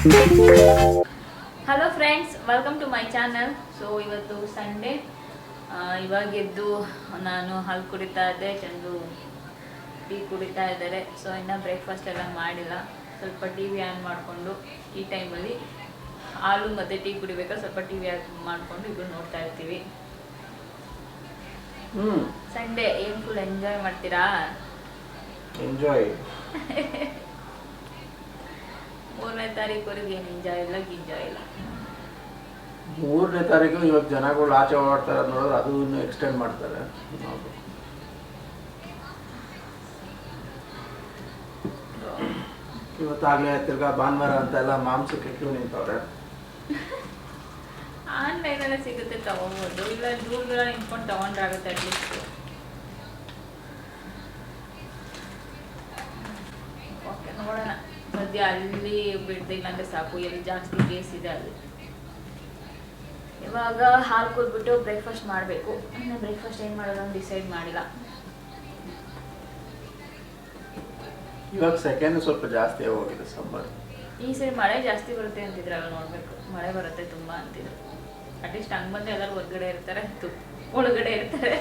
Hello friends, welcome to my channel. So ಇವತ್ತು Sunday. ಇವಾಗ ಎದ್ದು ನಾನು ಹಾಲು ಕುಡಿತಾ ಇದ್ದೆ, ಚಂದು ಟೀ ಕುಡಿತಾ ಇದ್ದಾರೆ. ಸೊ ಇನ್ನೂ ಬ್ರೇಕ್ಫಾಸ್ಟ್ ಎಲ್ಲ ಮಾಡಿಲ್ಲ. ಸ್ವಲ್ಪ ಟಿ ವಿ ಆನ್ ಮಾಡಿಕೊಂಡು ಈ ಟೈಮಲ್ಲಿ ಹಾಲು ಮತ್ತು ಟೀ ಕುಡಿಬೇಕಾದ್ರೆ ಸ್ವಲ್ಪ ಟಿ ವಿ ಆನ್ ಮಾಡಿಕೊಂಡು ಇಬ್ಬರು ನೋಡ್ತಾ ಇರ್ತೀವಿ. ಸಂಡೇ ಏನು ಫುಲ್ ಎಂಜಾಯ್ ಮಾಡ್ತೀರಾ? ಎಂಜಾಯ್ 3ನೇ ತಾರೀಕುವರೆಗೆ ಏನು ಎಂಜಾಯ್ ಇಲ್ಲ, ಗಿಂಜಾಯ್ ಇಲ್ಲ. 3ನೇ ತಾರೀಕು ಇವತ್ತು ಜನಗಳು ಆಚೆ ಓಡಾಡ್ತಾರೆ ನೋಡಿದ್ರೆ ಅದು ಇನ್ನೂ ಎಕ್ಸ್ಟೆಂಡ್ ಮಾಡ್ತಾರೆ. ಇವತ್ತಾಗಲೇ ತಿರ್ಗಾ ಭಾನುವಾರ ಅಂತ ಎಲ್ಲ ಮಾಂಸಕ್ಕೆ ಕ್ಯೂ ನಿಂತವ್ರೆ. ಆನ್ಲೈನಲ್ಲೇ ಸಿಗುತ್ತೆ, ತಗೋಬೋದು. ಇಲ್ಲ ದೂರದೂರ ನಿಂತ್ಕೊಂಡು ತಗೊಂಡ್ರಾಗುತ್ತೆ ಅಟ್ಲೀಸ್ಟ್. ಓಕೆ, ನೋಡೋಣ. ಸದ್ಯ ಅಲ್ಲಿ ಬಿಡ್ದಿಲ್ಲ ಅಂದರೆ ಸಾಕು, ಎಲ್ಲಿ ಜಾಸ್ತಿ ಕೇಸ್ ಇದೆ ಅಲ್ಲಿ. ಇವಾಗ ಹಾಲು ಕುದ್ಬಿಟ್ಟು ಬ್ರೇಕ್ಫಾಸ್ಟ್ ಮಾಡಬೇಕು. ಇನ್ನು ಬ್ರೇಕ್ಫಾಸ್ಟ್ ಏನು ಮಾಡೋದು ಅಂತ ಡಿಸೈಡ್ ಮಾಡಿಲ್ಲ. ಇವಾಗ ಸೆಕೆಂಡ್ ಸ್ವಲ್ಪ ಜಾಸ್ತಿ ಹೋಗಿದೆ ಸಮ್ಮರ್. ಈ ಸರಿ ಮಳೆ ಜಾಸ್ತಿ ಬರುತ್ತೆ ಅಂತಿದ್ರಲ್ಲ, ನೋಡಬೇಕು. ಮಳೆ ಬರುತ್ತೆ ತುಂಬ ಅಂತಿದ್ರು. ಅಟ್ಲೀಸ್ಟ್ ಹಂಗೆ ಬಂದರೆ ಎಲ್ಲರೂ ಹೊರಗಡೆ ಇರ್ತಾರೆ, ಒಳಗಡೆ ಇರ್ತಾರೆ.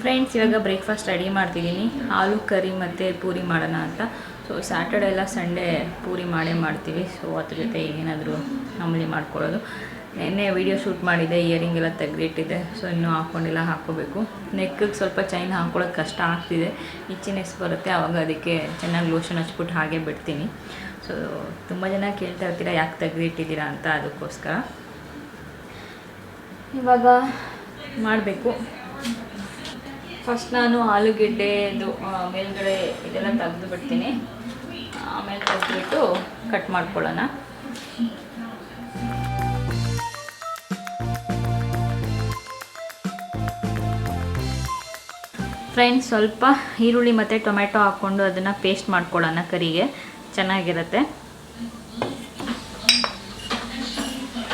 ಫ್ರೆಂಡ್ಸ್, ಇವಾಗ ಬ್ರೇಕ್ಫಾಸ್ಟ್ ರೆಡಿ ಮಾಡ್ತಿದ್ದೀನಿ. ಆಲೂ ಕರಿ ಮತ್ತು ಪೂರಿ ಮಾಡೋಣ ಅಂತ. ಸೊ ಸ್ಯಾಟರ್ಡೆ ಎಲ್ಲ ಸಂಡೇ ಪೂರಿ ಮಾಡೇ ಮಾಡ್ತೀವಿ. ಸೊ ಅದ್ರ ಜೊತೆ ಏನಾದರೂ ಮಾಮೂಲಿ ಮಾಡ್ಕೊಳ್ಳೋದು. ನೆನ್ನೆ ವೀಡಿಯೋ ಶೂಟ್ ಮಾಡಿದ್ದೆ, ಇಯರಿಂಗ್ ಎಲ್ಲ ತೆಗೆದಿಟ್ಟಿದ್ದೆ. ಸೊ ಇನ್ನೂ ಹಾಕ್ಕೊಂಡಿಲ್ಲ, ಹಾಕ್ಕೋಬೇಕು. ನೆಕ್ಕಿಗೆ ಸ್ವಲ್ಪ ಚೈನ್ ಹಾಕ್ಕೊಳ್ಳೋದು ಕಷ್ಟ ಆಗ್ತಿದೆ, ಇಚ್ಚಿನೆಸ್ ಬರುತ್ತೆ. ಆವಾಗ ಅದಕ್ಕೆ ಚೆನ್ನಾಗಿ ಲೋಷನ್ ಹಚ್ಬಿಟ್ಟು ಹಾಗೆ ಬಿಡ್ತೀನಿ. ಸೊ ತುಂಬ ಜನ ಕೇಳ್ತಾ ಇರ್ತೀರ ಯಾಕೆ ತೆಗೆದಿಟ್ಟಿದ್ದೀರಾ ಅಂತ, ಅದಕ್ಕೋಸ್ಕರ ಇವಾಗ ಮಾಡಬೇಕು. ಫಸ್ಟ್ ನಾನು ಆಲೂಗೆಡ್ಡೆದು ಮೇಲ್ಗಡೆ ಇದೆಲ್ಲ ತೆಗೆದು ಬಿಡ್ತೀನಿ. ಆಮೇಲೆ ತೆಗೆದುಬಿಟ್ಟು ಕಟ್ ಮಾಡ್ಕೊಳ್ಳೋಣ. ಫ್ರೆಂಡ್ಸ್, ಸ್ವಲ್ಪ ಈರುಳ್ಳಿ ಮತ್ತು ಟೊಮೆಟೊ ಹಾಕ್ಕೊಂಡು ಅದನ್ನು ಪೇಸ್ಟ್ ಮಾಡ್ಕೊಳ್ಳೋಣ. ಕರಿಗೆ ಚೆನ್ನಾಗಿರುತ್ತೆ.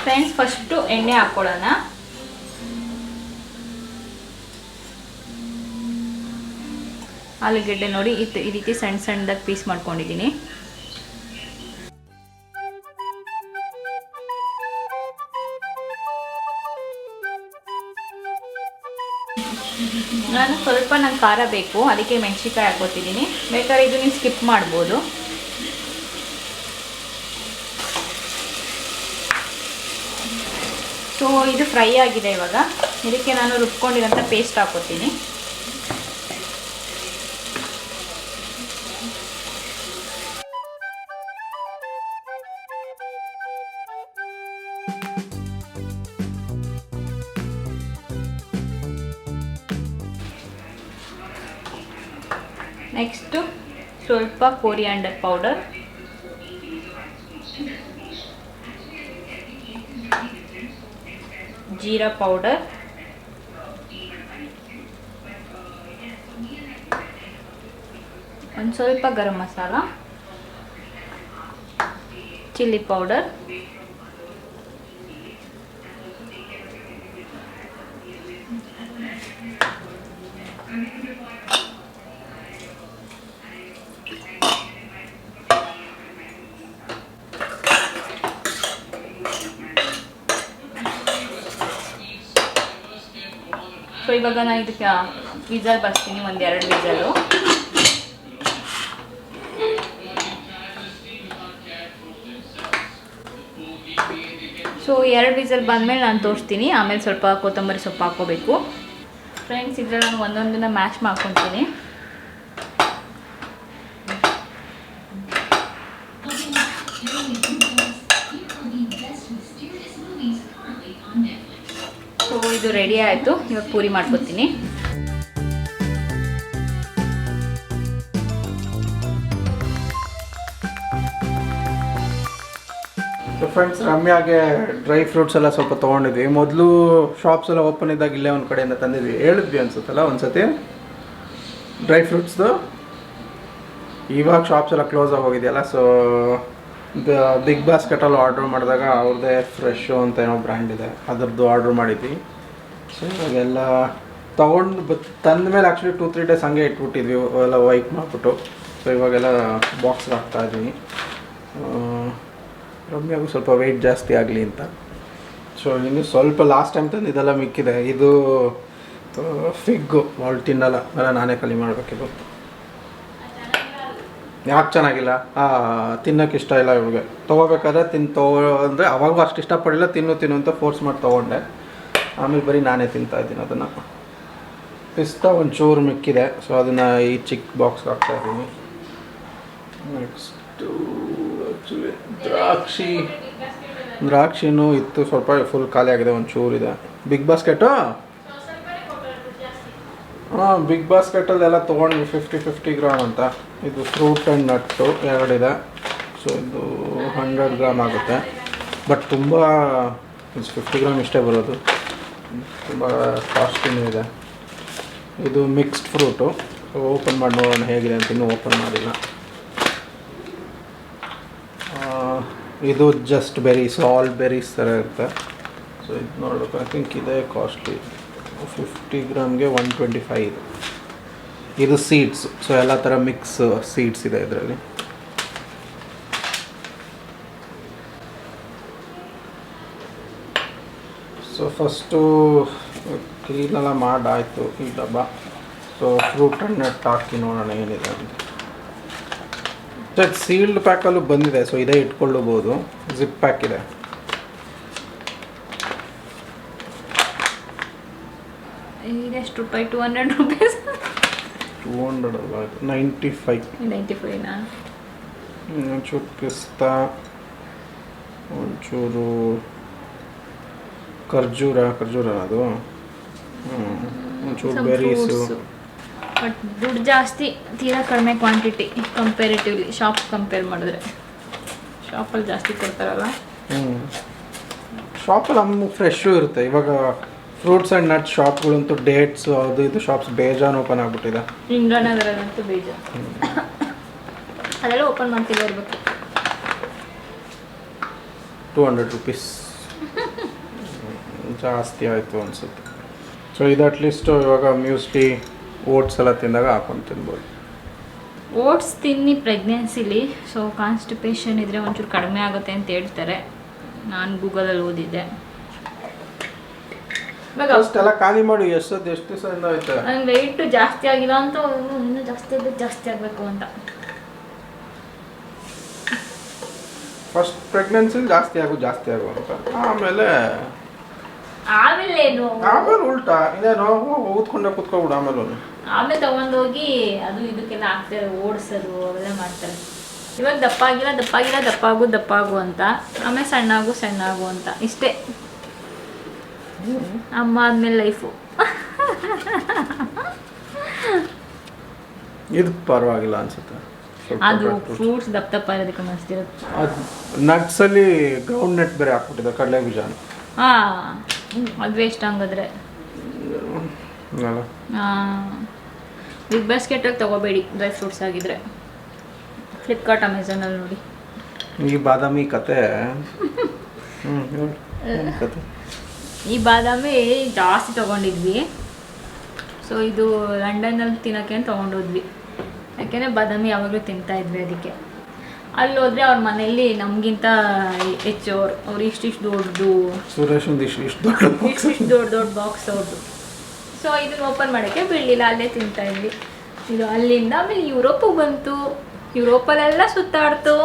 ಫ್ರೆಂಡ್ಸ್, ಫಸ್ಟು ಎಣ್ಣೆ ಹಾಕ್ಕೊಳ್ಳೋಣ. ಆಲೂಗೆಡ್ಡೆ ನೋಡಿ ಈ ರೀತಿ ಸಣ್ಣ ಸಣ್ಣದಾಗಿ ಪೀಸ್ ಮಾಡ್ಕೊಂಡಿದ್ದೀನಿ. ನಾನು ಸ್ವಲ್ಪ ನಂಗೆ ಖಾರ ಬೇಕು, ಅದಕ್ಕೆ ಮೆಣಸಿನ್ಕಾಯಿ ಹಾಕೋತಿದ್ದೀನಿ. ಬೇಕಾದ್ರೆ ಇದು ನೀವು ಸ್ಕಿಪ್ ಮಾಡ್ಬೋದು. ಸೊ ಇದು ಫ್ರೈ ಆಗಿದೆ. ಇವಾಗ ಇದಕ್ಕೆ ನಾನು ರುಬ್ಕೊಂಡಿರೋಂಥ ಪೇಸ್ಟ್ ಹಾಕೋತೀನಿ. ನೆಕ್ಸ್ಟು ಸ್ವಲ್ಪ ಕೊರಿಯಾಂಡರ್ ಪೌಡರ್, ಜೀರಾ ಪೌಡರ್, ಒಂದು ಸ್ವಲ್ಪ garam masala, chilli powder, so ಇವಾಗ ನಾನು ಇದಕ್ಕೆ ವಿಸಲ್ ಬರ್ತೀನಿ, 1-2 ವಿಸಲು. ಸೊ 2 ವಿಸಲ್ ಬಂದಮೇಲೆ ನಾನು ತೋರಿಸ್ತೀನಿ. ಆಮೇಲೆ ಸ್ವಲ್ಪ ಕೊತ್ತಂಬರಿ ಸೊಪ್ಪು ಹಾಕ್ಕೋಬೇಕು. ಫ್ರೆಂಡ್ಸ್, ಇದರಲ್ಲಿ ನಾನು ಒಂದೊಂದನ್ನು ಮ್ಯಾಶ್ ಮಾಡ್ಕೊತೀನಿ. ಸೊ ಇದು ರೆಡಿ ಆಯಿತು. ಇವಾಗ ಪೂರಿ ಮಾಡ್ಕೊತೀನಿ. ಸೊ ಫ್ರೆಂಡ್ಸ್, ರಮ್ಯಾಗೆ ಡ್ರೈ ಫ್ರೂಟ್ಸ್ ಎಲ್ಲ ಸ್ವಲ್ಪ ತೊಗೊಂಡಿದ್ವಿ. ಮೊದಲು ಶಾಪ್ಸ್ ಎಲ್ಲ ಓಪನ್ ಇದ್ದಾಗ ಇಲ್ಲೇ ಒಂದು ಕಡೆಯಿಂದ ತಂದಿದ್ವಿ, ಹೇಳಿದ್ವಿ ಅನ್ಸುತ್ತಲ್ಲ ಒಂದ್ಸತಿ ಡ್ರೈ ಫ್ರೂಟ್ಸ್ದು. ಇವಾಗ ಶಾಪ್ಸ್ ಎಲ್ಲ ಕ್ಲೋಸ್ ಆಗಿ ಹೋಗಿದೆಯಲ್ಲ. ಸೊ ಬಿಗ್ ಬಾಸ್ಕೆಟಲ್ಲಿ ಆರ್ಡ್ರ್ ಮಾಡಿದಾಗ ಅವ್ರದ್ದೇ ಫ್ರೆಶು ಅಂತ ಏನೋ ಬ್ರ್ಯಾಂಡ್ ಇದೆ, ಅದರದ್ದು ಆರ್ಡ್ರ್ ಮಾಡಿದ್ವಿ. ಸೊ ಇವಾಗೆಲ್ಲ ತೊಗೊಂಡು ತಂದ ಮೇಲೆ ಆ್ಯಕ್ಚುಲಿ 2-3 ಡೇಸ್ ಹಂಗೆ ಇಟ್ಬಿಟ್ಟಿದ್ವಿ ಎಲ್ಲ ವೈಪ್ ಮಾಡಿಬಿಟ್ಟು. ಸೊ ಇವಾಗೆಲ್ಲ ಬಾಕ್ಸ್ಗೆ ಹಾಕ್ತಾಯಿದ್ವಿ. ರಮ್ಯಾಗೂ ಸ್ವಲ್ಪ ವೆಯ್ಟ್ ಜಾಸ್ತಿ ಆಗಲಿ ಅಂತ. ಸೊ ಇನ್ನು ಸ್ವಲ್ಪ ಲಾಸ್ಟ್ ಟೈಮ್ ತಂದು ಇದೆಲ್ಲ ಮಿಕ್ಕಿದೆ. ಇದು ಫಿಗ್ಗು ಅವಳು ತಿನ್ನಲ್ಲ, ಅಲ್ಲ ನಾನೇ ಖಾಲಿ ಮಾಡಬೇಕಿದು. ಯಾಕೆ ಚೆನ್ನಾಗಿಲ್ಲ? ತಿನ್ನೋಕೆ ಇಷ್ಟ ಇಲ್ಲ ಇವ್ರಿಗೆ. ತೊಗೋಬೇಕಾದ್ರೆ ಅಂದರೆ ಅವಾಗೂ ಅಷ್ಟು ಇಷ್ಟಪಡಿಲ್ಲ. ತಿನ್ನು ಅಂತ ಫೋರ್ಸ್ ಮಾಡಿ ತೊಗೊಂಡೆ. ಆಮೇಲೆ ಬರೀ ನಾನೇ ತಿಂತಾಯಿದ್ದೀನಿ ಅದನ್ನು. ಪಿಸ್ತಾ ಒಂಚೂರು ಮಿಕ್ಕಿದೆ, ಸೊ ಅದನ್ನು ಈ ಚಿಕ್ಕ ಬಾಕ್ಸ್ಗೆ ಹಾಕ್ತಾಯಿದ್ದೀನಿ. ನೆಕ್ಸ್ಟು ಆ್ಯಕ್ಚುಲಿ ದ್ರಾಕ್ಷಿನೂ ಇತ್ತು, ಸ್ವಲ್ಪ ಫುಲ್ ಖಾಲಿ ಆಗಿದೆ, ಒಂಚೂರಿದೆ. ಬಿಗ್ ಬಾಸ್ಕೆಟು ಬಿಗ್ ಬಾಸ್ಕೆಟಲ್ಲೆಲ್ಲ ತೊಗೊಂಡು 50 ಗ್ರಾಮ್ ಅಂತ. ಇದು ಫ್ರೂಟ್ ಆ್ಯಂಡ್ ನಟ್ಟು ಎರಡಿದೆ. ಸೊ ಇದು 100 ಗ್ರಾಮ್ ಆಗುತ್ತೆ. ಬಟ್ ತುಂಬ 50 ಗ್ರಾಮ್ ಇಷ್ಟೇ ಬರೋದು, ತುಂಬ ಕಾಸ್ಟ್ಲಿನೂ ಇದೆ. ಇದು ಮಿಕ್ಸ್ಡ್ ಫ್ರೂಟು. ಸೊ ಓಪನ್ ಮಾಡಿ ನೋಡೋಣ ಹೇಗಿದೆ ಅಂತ. ಇನ್ನೂ ಓಪನ್ ಮಾಡಿಲ್ಲ. ಇದು ಜಸ್ಟ್ ಬೆರೀಸ್, ಆಲ್ ಬೆರೀಸ್ ಥರ ಇರುತ್ತೆ. ಸೊ ಇದು ನೋಡಬೇಕು. ಐ ಥಿಂಕ್ ಇದೆ ಕಾಸ್ಟ್ಲಿ. 50 ಗ್ರಾಮ್ಗೆ 125 ಇದು. ಇದು ಸೀಡ್ಸ್. ಸೊ ಎಲ್ಲ ಥರ ಮಿಕ್ಸ್ ಸೀಡ್ಸ್ ಇದೆ ಇದರಲ್ಲಿ. ಸೊ ಫಸ್ಟು ಕ್ಲೀನೆಲ್ಲ ಮಾಡಾಯಿತು ಈ ಡಬ್ಬ. ಸೊ ಫ್ರೂಟ್ ಆ್ಯಂಡ್ ನಟ್ ಹಾಕಿ ನೋಡೋಣ ಏನಿದೆ ಅಂತ. ಸೀಲ್ಡ್ ಪ್ಯಾಕಲ್ಲೂ ಬಂದಿದೆ, ಸೊ ಇದೇ ಇಟ್ಕೊಳ್ಳಬಹುದು. ಜಿಪ್ ಪ್ಯಾಕ್ ಇದೆ. ಇದೆಷ್ಟು ರೂಪಾಯಿ? 200 ರೂಪೀಸ್. 200 ಅಲ್ಲ, 95. 95ನಾ? ಒಂಚೂರು ಪಿಸ್ತಾ, ಒಂಚೂರು ಖರ್ಜೂರ ಅದು, ಒಂಚೂರು ಬೆರೀಸು. ಬಟ್ ದುಡ್ಡು ಜಾಸ್ತಿ, ತೀರಾ ಕಡಿಮೆ ಕ್ವಾಂಟಿಟಿ ಕಂಪೇರಿಟಿವ್ಲಿ ಶಾಪ್ ಕಂಪೇರ್ ಮಾಡಿದ್ರೆ. ಶಾಪಲ್ಲಿ ಜಾಸ್ತಿ ಕೊಡ್ತಾರಲ್ಲ. ಶಾಪಲ್ಲಿ ನಮ್ಗೆ ಫ್ರೆಶ್ಶು ಇರುತ್ತೆ. ಇವಾಗ ಫ್ರೂಟ್ಸ್ ಆ್ಯಂಡ್ ನಟ್ಸ್ ಶಾಪ್ಗಳಂತೂ ಡೇಟ್ಸು ಅದು ಇದು ಶಾಪ್ಸ್ ಬೇಜಾನ್ ಓಪನ್ ಆಗಿಬಿಟ್ಟಿದೆ. ಇಂಡಿಯಾನಗರಲ್ಲಂತೂ ಬೇಜಾನ್. ಅದೆಲ್ಲ ಓಪನ್ ಮಾಡ್ತಿಲ್ಲ ಇರಬೇಕು. 200 ರೂಪೀಸ್ ಜಾಸ್ತಿ ಆಯಿತು ಅನಿಸುತ್ತೆ. ಸೊ ಇದು ಅಟ್ಲೀಸ್ಟು ಇವಾಗ ಮ್ಯೂಸ್ಲಿ ಓಟ್ಸ್ ಎಲ್ಲ ತಿಂದಾಗ ಹಾಕೊಂಡು ತಿನ್ಬೋದು. ಓಟ್ಸ್ ತಿನ್ನಿ ಪ್ರೆಗ್ನೆನ್ಸಿಲಿ. ಸೊ ಕಾನ್ಸ್ಟಿಪೇಷನ್ ಇದ್ದರೆ ಒಂಚೂರು ಕಡಿಮೆ ಆಗುತ್ತೆ ಅಂತ ಹೇಳ್ತಾರೆ. ನಾನು ಗೂಗಲಲ್ಲಿ ಓದಿದ್ದೆ. ಇವಾಗ ಅಷ್ಟೆಲ್ಲ ಖಾಲಿ ಮಾಡಿ ಎಷ್ಟು ದಿವಸದಿಂದ ಆಯ್ತು. ನಂಗೆ ವೆಯ್ಟ್ ಜಾಸ್ತಿ ಆಗಿಲ್ಲ ಅಂತ, ಇನ್ನೂ ಜಾಸ್ತಿ ಆಗಬೇಕು ಅಂತ. ಫಸ್ಟ್ ಪ್ರೆಗ್ನೆನ್ಸಿಲಿ ಜಾಸ್ತಿ ಆಗು ಅಂತ. ಆಮೇಲೆ ಏನು ಉಲ್ಟಾ ಇದೇನೋ ಊದ್ಕೊಂಡೆ ಕುತ್ಕೊಬಿಡು. ಆಮೇಲೆ ತಗೊಂಡೋಗಿ ಅದು ಇದಕ್ಕೆಲ್ಲ ಹಾಕ್ತಾರೆ, ಓಡಿಸೋದು ಅವೆಲ್ಲ ಮಾಡ್ತಾರೆ. ಇವಾಗ ದಪ್ಪ ಆಗು ಅಂತ, ಆಮೇಲೆ ಸಣ್ಣ ಆಗು ಅಂತ. ಇಷ್ಟೇ ಅಮ್ಮ ಆದ್ಮೇಲೆ ಲೈಫು. ಇದು ಪರವಾಗಿಲ್ಲ ಅನ್ಸುತ್ತೆ. ಅದು ಫ್ರೂಟ್ಸ್ ದಪ್ಪ ಇರೋದಕ್ಕೆ ಮಸ್ತಿರುತ್ತೆ. ನಟ್ಸಲ್ಲಿ ಗ್ರೌಂಡ್ ನಟ್ ಬೇರೆ ಹಾಕ್ಬಿಟ್ಟಿದೆ, ಕಡಲೆ ಬೀಜ. ಅದು ವೇಸ್ಟ್ ಹಂಗಾದ್ರೆ. ಬಿಗ್ ಬಾಸ್ಕೆಟಲ್ಲಿ ತೊಗೋಬೇಡಿ ಡ್ರೈ ಫ್ರೂಟ್ಸ್ ಆಗಿದ್ರೆ. ಫ್ಲಿಪ್ಕಾರ್ಟ್, ಅಮೆಝಾನಲ್ಲಿ ನೋಡಿ. ಈ ಬಾದಾಮಿ ಕತೆ ಈ ಬಾದಾಮಿ ಜಾಸ್ತಿ ತೊಗೊಂಡಿದ್ವಿ. ಸೊ ಇದು ಲಂಡನ್ನಲ್ಲಿ ತಿನ್ನೋಕ್ಕೆ ತೊಗೊಂಡೋದ್ವಿ. ಯಾಕೆಂದರೆ ಬಾದಾಮಿ ಯಾವಾಗಲೂ ತಿಂತಾಯಿದ್ವಿ. ಅದಕ್ಕೆ ಅಲ್ಲಿ ಹೋದರೆ ಅವ್ರ ಮನೆಯಲ್ಲಿ ನಮಗಿಂತ ಹೆಚ್ಚು ಅವ್ರು ಇಷ್ಟಿಷ್ಟು ದೊಡ್ಡದು, ಇಷ್ಟಿಷ್ಟು ದೊಡ್ಡ ಬಾಕ್ಸ್ ಅವ್ರದ್ದು. ಸೊ ಇದನ್ನು ಓಪನ್ ಮಾಡೋಕ್ಕೆ ಬಿಡಲಿಲ್ಲ, ಅಲ್ಲೇ ತಿಂತಾಯಿದ್ವಿ. ಇದು ಅಲ್ಲಿಂದ ಆಮೇಲೆ ಯುರೋಪಿಗೆ ಬಂತು. ಯುರೋಪಲ್ಲೆಲ್ಲ ಸುತ್ತಾಡ್ತು.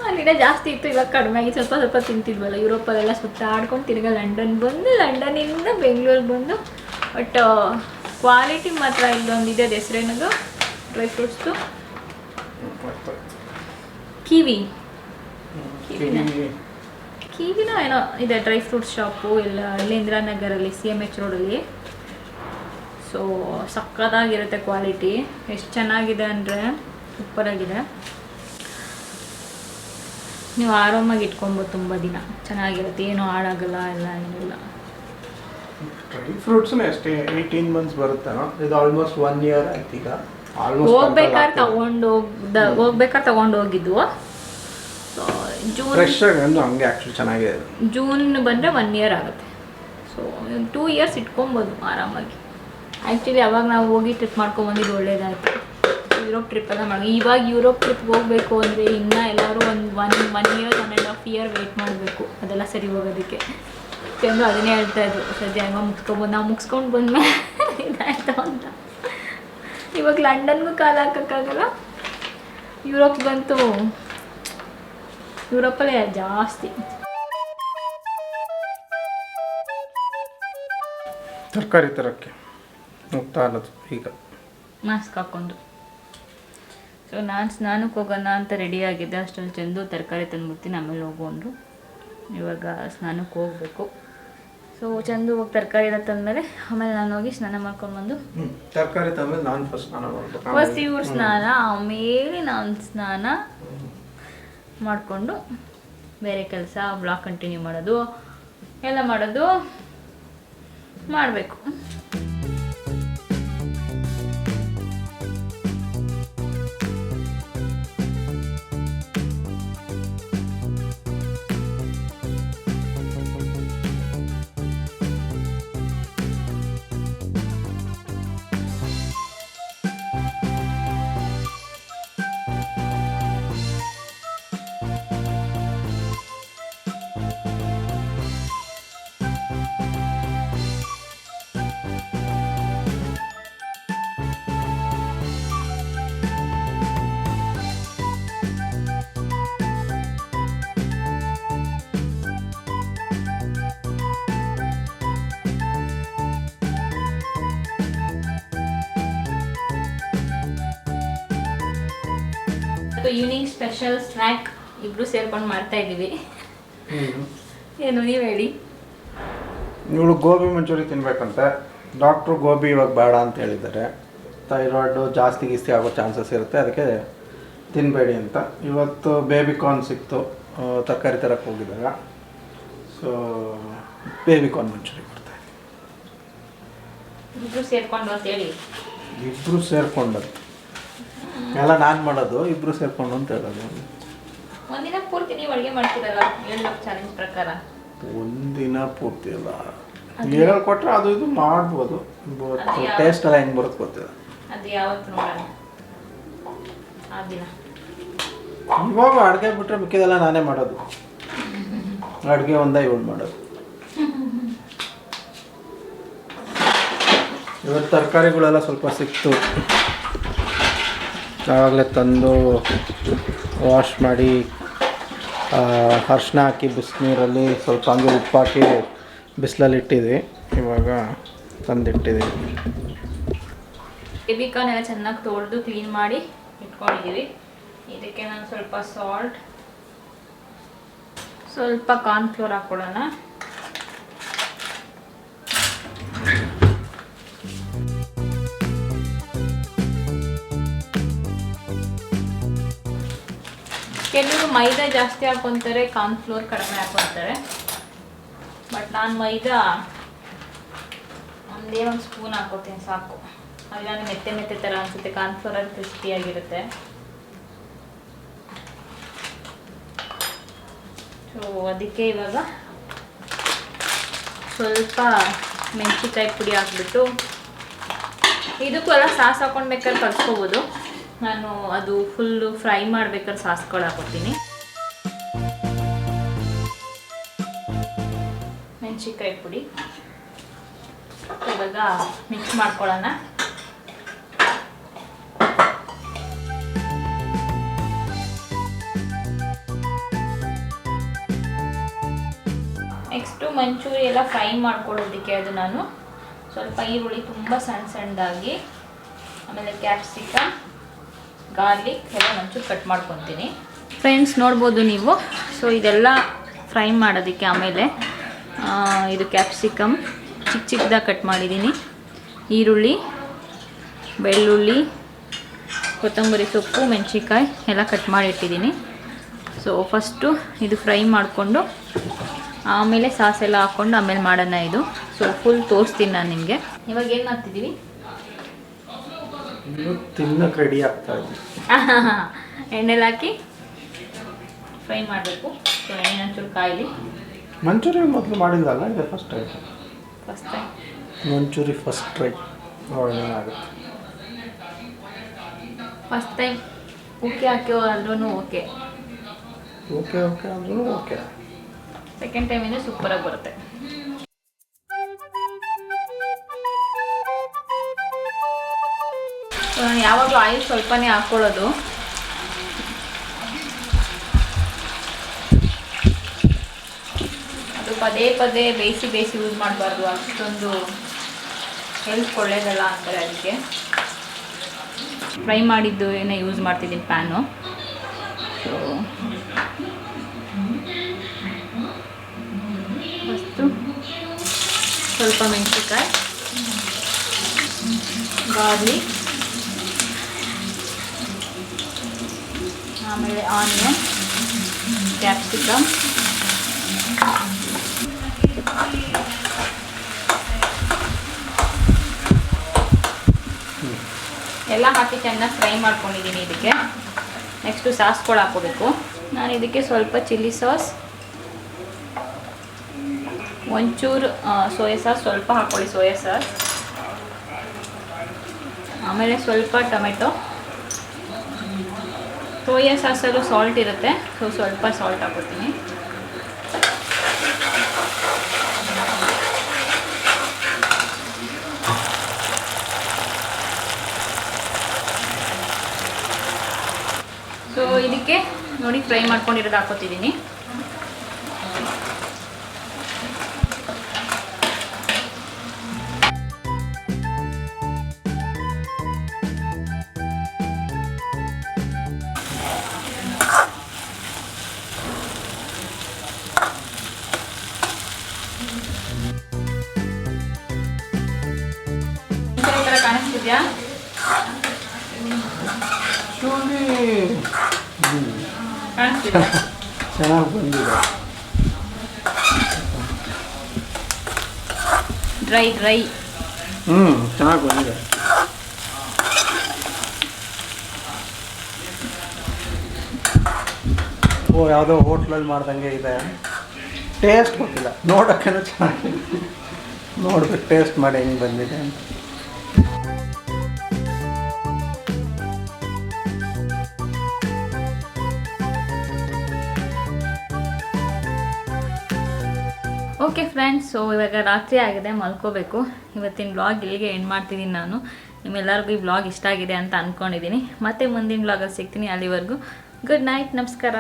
ಅಲ್ಲಿಂದ ಜಾಸ್ತಿ ಇತ್ತು, ಇವಾಗ ಕಡಿಮೆ ಆಗಿ ಸ್ವಲ್ಪ ತಿಂತಿದ್ವಲ್ಲ. ಯುರೋಪಲ್ಲೆಲ್ಲ ಸುತ್ತಾಡ್ಕೊಂಡು ತಿರ್ಗಾ ಲಂಡನ್ ಬಂದು, ಲಂಡನ್ನಿಂದ ಬೆಂಗಳೂರಿಗೆ ಬಂದು. ಬಟ್ ಕ್ವಾಲಿಟಿ ಮಾತ್ರ ಇಲ್ಲೊಂದಿದೆ. ಅದು ಹೆಸರೇನದು ಡ್ರೈ ಫ್ರೂಟ್ಸ್ದು? ಕಿವಿನ ಏನೋ ಇದೆ ಡ್ರೈ ಫ್ರೂಟ್ಸ್ ಶಾಪು. ಎಲ್ಲ ಇಲ್ಲಿ ಇಂದಿರಾನಗರಲ್ಲಿ, CMH ರೋಡಲ್ಲಿ. ಸೊ ಸಕ್ಕತ್ತಾಗಿರುತ್ತೆ ಕ್ವಾಲಿಟಿ. ಎಷ್ಟು ಚೆನ್ನಾಗಿದೆ ಅಂದರೆ ಸೂಪರಾಗಿದೆ. ನೀವು ಆರಾಮಾಗಿ ಇಟ್ಕೊಬೋದು ತುಂಬ ದಿನ. ಚೆನ್ನಾಗಿರುತ್ತೆ, ಏನೂ ಹಾಳಾಗಲ್ಲ, ಎಲ್ಲ ಏನಿಲ್ಲ. ಡ್ರೈ ಫ್ರೂಟ್ಸ್ನ ಅಷ್ಟೇ 18 ಮಂತ್ಸ್ ಬರುತ್ತೇನೋ. ಇದು ಆಲ್ಮೋಸ್ಟ್ 1 ಇಯರ್ ಆಯ್ತು ಈಗ. ಹೋಗ್ಬೇಕಾದ್ರೆ ತಗೊಂಡು ಹೋಗಿದ್ವು. ಸೊ ಜೂನ್ ಫ್ರೆಶ್ ಆಗಿ ಹಂಗೆ ಆ್ಯಕ್ಚುಲಿ ಚೆನ್ನಾಗಿದೆ. ಜೂನ್ ಬಂದರೆ 1 ಇಯರ್ ಆಗುತ್ತೆ. ಸೊ 2 ಇಯರ್ಸ್ ಇಟ್ಕೊಬೋದು ಆರಾಮಾಗಿ. ಆ್ಯಕ್ಚುಲಿ ಅವಾಗ ನಾವು ಹೋಗಿ ಟ್ರಿಪ್ ಮಾಡ್ಕೊಂಬಂದಿದ್ದು ಒಳ್ಳೇದಾಯಿತು. ಯುರೋಪ್ ಟ್ರಿಪ್ಪೆಲ್ಲ ಮಾಡಿ. ಇವಾಗ ಯುರೋಪ್ ಟ್ರಿಪ್ಗೆ ಹೋಗಬೇಕು ಅಂದರೆ ಇನ್ನೂ ಎಲ್ಲರೂ ಒನ್ ಇಯರ್ 1.5 ಇಯರ್ ವೆಯ್ಟ್ ಮಾಡಬೇಕು ಅದೆಲ್ಲ ಸರಿ ಹೋಗೋದಕ್ಕೆ. ಚಂದ್ರು ಅದನ್ನೇ ಹೇಳ್ತಾ ಇದ್ರು, ಸದ್ಯ ಹೆಂಗೋ ಮುಗಿಸ್ಕೊಬೋದು, ನಾವು ಮುಗಿಸ್ಕೊಂಡು ಬಂದಮೇಲೆ ಇದಾಯ್ತು ಅಂತ. ಇವಾಗ ಲಂಡನ್ಗೂ ಕಾಲು ಹಾಕೋಕ್ಕಾಗಲ್ಲ, ಯುರೋಪ್ಗಂತೂ ಯುರೋಪಲ್ಲೇ ಜಾಸ್ತಿ. ತರಕಾರಿ ತರಕ್ಕೆ ಹೋಗ್ತಾ ಅನ್ನೋದು ಈಗ ಮಾಸ್ಕ್ ಹಾಕ್ಕೊಂಡು. ಸೊ ನಾನು ಸ್ನಾನಕ್ಕೆ ಹೋಗೋಣ ಅಂತ ರೆಡಿಯಾಗಿದ್ದೆ, ಅಷ್ಟೊಂದು ಚಂದು ತರಕಾರಿ ತಂದುಬಿಡ್ತೀನಿ ಆಮೇಲೆ ಹೋಗು ಅಂದರು. ಇವಾಗ ಸ್ನಾನಕ್ಕೆ ಹೋಗಬೇಕು. ಸೊ ಚಂದು ಹೋಗಿ ತರಕಾರಿ ಎಲ್ಲ ತಂದಮೇಲೆ ಆಮೇಲೆ ನಾನು ಹೋಗಿ ಸ್ನಾನ ಮಾಡ್ಕೊಂಡು ತರಕಾರಿ ತಂದ್ಮೇಲೆ ನಾನು ಫಸ್ಟ್ ಸ್ನಾನ ಮಾಡಬೇಕು. ಫಸ್ಟ್ ಇವ್ರು ಸ್ನಾನ, ಆಮೇಲೆ ನಾನು ಸ್ನಾನ ಮಾಡಿಕೊಂಡು ಬೇರೆ ಕೆಲಸ ಬ್ಲಾಗ್ ಕಂಟಿನ್ಯೂ ಮಾಡೋದು ಎಲ್ಲ ಮಾಡೋದು ಮಾಡಬೇಕು. ಈವ್ನಿಂಗ್ ಸ್ಪೆಷಲ್ ಸ್ನ್ಯಾಕ್ ಇಬ್ರು ಸೇರ್ಕೊಂಡು ಮಾಡ್ತಾ ಇದ್ದೀವಿ. ಏನು ನೀವು ಹೇಳಿ. ಇವಳು ಗೋಬಿ ಮಂಚೂರಿ ತಿನ್ಬೇಕಂತೆ. ಡಾಕ್ಟ್ರು ಗೋಬಿ ಇವಾಗ ಬೇಡ ಅಂತ ಹೇಳಿದ್ದಾರೆ, ಥೈರಾಯ್ಡು ಜಾಸ್ತಿ ಗೀಸ್ತಿ ಆಗೋ ಚಾನ್ಸಸ್ ಇರುತ್ತೆ, ಅದಕ್ಕೆ ತಿನ್ನಬೇಡಿ ಅಂತ. ಇವತ್ತು ಬೇಬಿ ಕಾರ್ನ್ ಸಿಕ್ತು ತರಕಾರಿ ತರಕ್ಕೆ ಹೋಗಿದ್ದಾಗ, ಸೊ ಬೇಬಿ ಕಾರ್ನ್ ಮಂಚೂರಿ ಕೊಡ್ತಾಯಿದ್ವಿ. ಇಬ್ರು ಸೇರ್ಕೊಂಡು ಅಂತ ಹೇಳಿ. ಇಬ್ಬರು ಸೇರ್ಕೊಂಡು ಎಲ್ಲ ನಾನು ಮಾಡೋದು, ಇಬ್ಬರು ಸೇರ್ಕೊಂಡು ಅಂತ ಹೇಳೋದು. ಒಂದಿನ ಪೂರ್ತಿ ನೀವು ಅಡುಗೆ ಮಾಡ್ತೀರಲ್ಲ 7 ಲಕ್ಷ ಚಾಲೆಂಜ್ ಪ್ರಕಾರ. ಒಂದಿನ ಪೂರ್ತಿ ಅಲ್ಲ, ಹೇಳ್ಕೊಟ್ರೆ ಅದು ಇದು ಮಾಡ್ಬೋದು. ಟೇಸ್ಟ್ ಎಲ್ಲ ಹೆಂಗೆ ಬರುತ್ತೆ ಗೊತ್ತಿಲ್ಲ. ಅದು ಯಾವತ್ತು ನೋಡೋಣ ಆ ದಿನ. ಇವಾಗ ಅಡುಗೆ ಬಿಟ್ಟರೆ ಮಿಕ್ಕಿದೆಲ್ಲ ನಾನೇ ಮಾಡೋದು. ಅಡುಗೆ ಇವಳು ಮಾಡೋದು. ಇವತ್ತು ತರಕಾರಿಗಳೆಲ್ಲ ಸ್ವಲ್ಪ ಸಿಕ್ತು, ಆವಾಗಲೇ ತಂದು ವಾಶ್ ಮಾಡಿ ಅರಿಶಿನ ಹಾಕಿ ಬಿಸಿನೀರಲ್ಲಿ ಸ್ವಲ್ಪ ಹಂಗೆ ಉಪ್ಪು ಹಾಕಿ ಬಿಸಿಲಲ್ಲಿ ಇಟ್ಟಿದ್ವಿ. ಇವಾಗ ತಂದಿಟ್ಟಿದ್ದೀವಿ. ಬೇಬಿ ಕಾರ್ನ್ ಎಲ್ಲ ಚೆನ್ನಾಗಿ ತೊಳೆದು ಕ್ಲೀನ್ ಮಾಡಿ ಇಟ್ಕೊಂಡಿದ್ದೀವಿ. ಇದಕ್ಕೆ ನಾನು ಸ್ವಲ್ಪ ಸಾಲ್ಟ್, ಸ್ವಲ್ಪ ಕಾರ್ನ್ಫ್ಲೋರ್ ಹಾಕ್ಕೊಳ್ಳೋಣ. ಕೆಲವರು ಮೈದಾ ಜಾಸ್ತಿ ಹಾಕ್ಕೊತಾರೆ, ಕಾರ್ನ್ಫ್ಲೋರ್ ಕಡಿಮೆ ಹಾಕ್ಕೊತಾರೆ. ಬಟ್ ನಾನು ಮೈದಾ ಒಂದೇ 1 ಸ್ಪೂನ್ ಹಾಕೋತೀನಿ ಸಾಕು. ಅಲ್ಲಾಂದ್ರೆ ಮೆತ್ತೆ ಮೆತ್ತೆ ಥರ ಅನಿಸುತ್ತೆ, ಕಾರ್ನ್ಫ್ಲೋರಲ್ಲಿ ಕ್ರಿಸ್ಪಿಯಾಗಿರುತ್ತೆ. ಸೊ ಅದಕ್ಕೆ ಇವಾಗ ಸ್ವಲ್ಪ ಮೆಣಸಿನ್ಕಾಯಿ ಪುಡಿ ಹಾಕ್ಬಿಟ್ಟು, ಇದಕ್ಕೂ ಎಲ್ಲ ಸಾಸ್ ಹಾಕೊಂಡು ಬೇಕಾದ್ರೆ ಕಲ್ಸ್ಕೊಬೋದು. ನಾನು ಅದು ಫುಲ್ಲು ಫ್ರೈ ಮಾಡ್ಬೇಕಾದ್ರೆ ಸಾಸ್ಗಳು ಹಾಕೋತೀನಿ. ಮೆಣಸಿನ್ಕಾಯಿ ಪುಡಿ ಇವಾಗ ಮಿಕ್ಸ್ ಮಾಡ್ಕೊಳ್ಳೋಣ. ನೆಕ್ಸ್ಟು ಮಂಚೂರಿ ಎಲ್ಲ ಫ್ರೈ ಮಾಡ್ಕೊಳ್ಳೋದಕ್ಕೆ ಅದು ನಾನು ಸ್ವಲ್ಪ ಈರುಳ್ಳಿ ತುಂಬ ಸಣ್ಣದಾಗಿ, ಆಮೇಲೆ ಕ್ಯಾಪ್ಸಿಕಮ್, ಗಾರ್ಲಿಕ್ ಎಲ್ಲ ಒಂಚೂರು ಕಟ್ ಮಾಡ್ಕೊತೀನಿ. ಫ್ರೆಂಡ್ಸ್ ನೋಡ್ಬೋದು ನೀವು. ಸೊ ಇದೆಲ್ಲ ಫ್ರೈ ಮಾಡೋದಕ್ಕೆ ಆಮೇಲೆ ಇದು ಕ್ಯಾಪ್ಸಿಕಮ್ ಚಿಕ್ಕದಾಗಿ ಕಟ್ ಮಾಡಿದ್ದೀನಿ, ಈರುಳ್ಳಿ, ಬೆಳ್ಳುಳ್ಳಿ, ಕೊತ್ತಂಬರಿ ಸೊಪ್ಪು, ಮೆಣಸಿನ್ಕಾಯಿ ಎಲ್ಲ ಕಟ್ ಮಾಡಿಟ್ಟಿದ್ದೀನಿ. ಸೊ ಫಸ್ಟು ಇದು ಫ್ರೈ ಮಾಡಿಕೊಂಡು ಆಮೇಲೆ ಸಾಸ್ ಎಲ್ಲ ಹಾಕ್ಕೊಂಡು ಆಮೇಲೆ ಮಾಡೋಣ ಇದು. ಸೊ ಫುಲ್ ತೋರಿಸ್ತೀನಿ ನಾನು ನಿಮಗೆ. ಇವಾಗ ಏನು ಮಾಡ್ತಿದ್ದೀವಿ, ತಿನ್ನಕ್ಕೆ ರೆಡಿ ಆಗ್ತಾ ಇದೆ. ಎಣ್ಣೆಲಿ ಹಾಕಿ ಫ್ರೈ ಮಾಡಬೇಕು. ಸೊ ಎಣ್ಣೆ ಒಂಚೂರು ಕಾಯಿಲಿ. ಮಂಚೂರಿ ಮೊದಲು ಮಾಡಿದ್ದಲ್ಲ, ಇದೆ first time. Manchurian first try. ಒಳ್ಳೆಯದಾಗುತ್ತೆ. ಫಸ್ಟ್ ಟೈಮ್ ಉಕ್ಕಿ ಹಾಕೋ ಅಂದ್ರೂ ಓಕೆ ಅಂದ್ರೂ ಓಕೆ. ಸೆಕೆಂಡ್ ಟೈಮಿಂದ ಸೂಪರಾಗಿ ಬರುತ್ತೆ. ನಾನು ಯಾವಾಗಲೂ ಆಯಿಲ್ ಸ್ವಲ್ಪನೇ ಹಾಕ್ಕೊಳ್ಳೋದು. ಅದು ಪದೇ ಪದೇ ಬೇಯಿಸಿ ಯೂಸ್ ಮಾಡಬಾರ್ದು, ಅಷ್ಟೊಂದು ಹೆಲ್ತ್ ಒಳ್ಳೇದಲ್ಲ ಅಂತಾರೆ. ಅದಕ್ಕೆ ಫ್ರೈ ಮಾಡಿದ್ದು ಏನೇ ಯೂಸ್ ಮಾಡ್ತಿದ್ದೀನಿ ಪ್ಯಾನು. ಸೊ ಫಸ್ಟು ಸ್ವಲ್ಪ ಮೆಣಸಿನ್ಕಾಯಿ, ಗಾರ್ಲಿಕ್, ಆಮೇಲೆ ಆನಿಯನ್, ಕ್ಯಾಪ್ಸಿಕಮ್, ಎಲ್ಲ ಹಾಕಿ ಚೆನ್ನಾಗಿ ಫ್ರೈ ಮಾಡ್ಕೊಂಡಿದ್ದೀನಿ. ಇದಕ್ಕೆ ನೆಕ್ಸ್ಟು ಸಾಸ್ಗಳು ಹಾಕೋಬೇಕು. ನಾನು ಇದಕ್ಕೆ ಸ್ವಲ್ಪ ಚಿಲ್ಲಿ ಸಾಸ್, ಒಂಚೂರು ಸೋಯಾ ಸಾಸ್ ಸ್ವಲ್ಪ ಹಾಕ್ಕೊಳ್ಳಿ, ಸೋಯಾ ಸಾಸ್, ಆಮೇಲೆ ಸ್ವಲ್ಪ ಟೊಮೆಟೊ. ಸೋಯಾ ಸಾಸಲ್ಲೂ ಸಾಲ್ಟ್ ಇರುತ್ತೆ, ಸೊ ಸ್ವಲ್ಪ ಸಾಲ್ಟ್ ಹಾಕೋತೀನಿ. ಸೊ ಇದಕ್ಕೆ ನೋಡಿ ಫ್ರೈ ಮಾಡ್ಕೊಂಡಿರೋದು ಹಾಕೋತಿದ್ದೀನಿ. ಈ ಥರ ಕಾಣಿಸ್ತಿದ್ಯಾ? ಕಾಣಿಸ್ತಿದೆ, ಚೆನ್ನಾಗಿ ಬಂದಿದೆ. ಡ್ರೈ ಚೆನ್ನಾಗಿ ಬಂದಿದೆ. ಓ, ಯಾವುದೋ ಹೋಟ್ಲಲ್ಲಿ ಮಾಡ್ದಂಗೆ ಇದೆ. ಟೇಸ್ಟ್ ಗೊತ್ತಿಲ್ಲ, ನೋಡೋಕ್ಕೇನೋ ಚೆನ್ನಾಗಿದೆ. ನೋಡ್ಬೇಕು ಟೇಸ್ಟ್ ಮಾಡಿ ಹೆಂಗೆ ಬಂದಿದೆ ಅಂತ. ಓಕೆ ಫ್ರೆಂಡ್ಸ್, ಸೊ ಇವಾಗ ರಾತ್ರಿ ಆಗಿದೆ, ಮಲ್ಕೋಬೇಕು. ಇವತ್ತಿನ ವ್ಲಾಗ್ ಇಲ್ಲಿಗೆ ಎಂಡ್ ಮಾಡ್ತಿದ್ದೀನಿ ನಾನು. ನಿಮ್ಮೆಲ್ಲರಿಗೂ ಈ ವ್ಲಾಗ್ ಇಷ್ಟ ಆಗಿದೆ ಅಂತ ಅಂದ್ಕೊಂಡಿದ್ದೀನಿ. ಮತ್ತೆ ಮುಂದಿನ ವ್ಲಾಗಲ್ಲಿ ಸಿಗ್ತೀನಿ. ಅಲ್ಲಿವರೆಗೂ ಗುಡ್ ನೈಟ್, ನಮಸ್ಕಾರ.